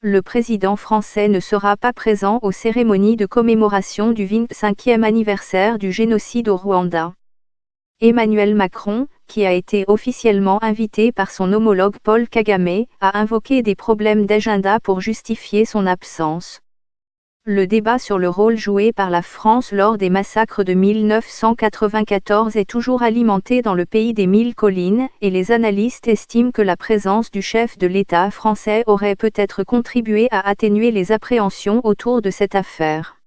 Le président français ne sera pas présent aux cérémonies de commémoration du 25e anniversaire du génocide au Rwanda. Emmanuel Macron, qui a été officiellement invité par son homologue Paul Kagame, a invoqué des problèmes d'agenda pour justifier son absence. Le débat sur le rôle joué par la France lors des massacres de 1994 est toujours alimenté dans le pays des mille collines, et les analystes estiment que la présence du chef de l'État français aurait peut-être contribué à atténuer les appréhensions autour de cette affaire.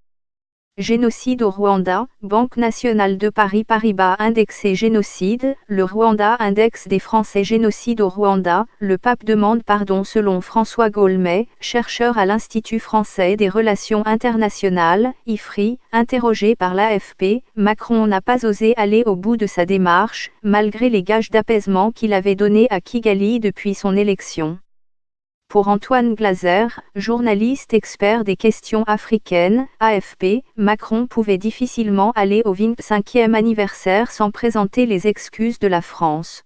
Génocide au Rwanda, Banque nationale de Paris Paribas indexé génocide, le Rwanda index des Français génocide au Rwanda, le pape demande pardon selon François Gaulmet, chercheur à l'Institut français des relations internationales, IFRI, interrogé par l'AFP, Macron n'a pas osé aller au bout de sa démarche, malgré les gages d'apaisement qu'il avait donnés à Kigali depuis son élection. Pour Antoine Glaser, journaliste expert des questions africaines, AFP, Macron pouvait difficilement aller au 25e anniversaire sans présenter les excuses de la France.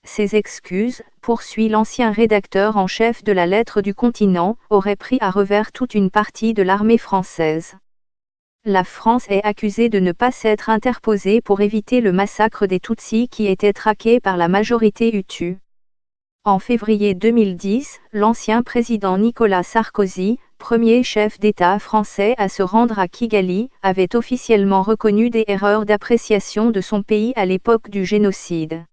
Ces excuses, poursuit l'ancien rédacteur en chef de la Lettre du Continent, auraient pris à revers toute une partie de l'armée française. La France est accusée de ne pas s'être interposée pour éviter le massacre des Tutsis qui étaient traqués par la majorité Hutu. En février 2010, l'ancien président Nicolas Sarkozy, premier chef d'État français à se rendre à Kigali, avait officiellement reconnu des erreurs d'appréciation de son pays à l'époque du génocide.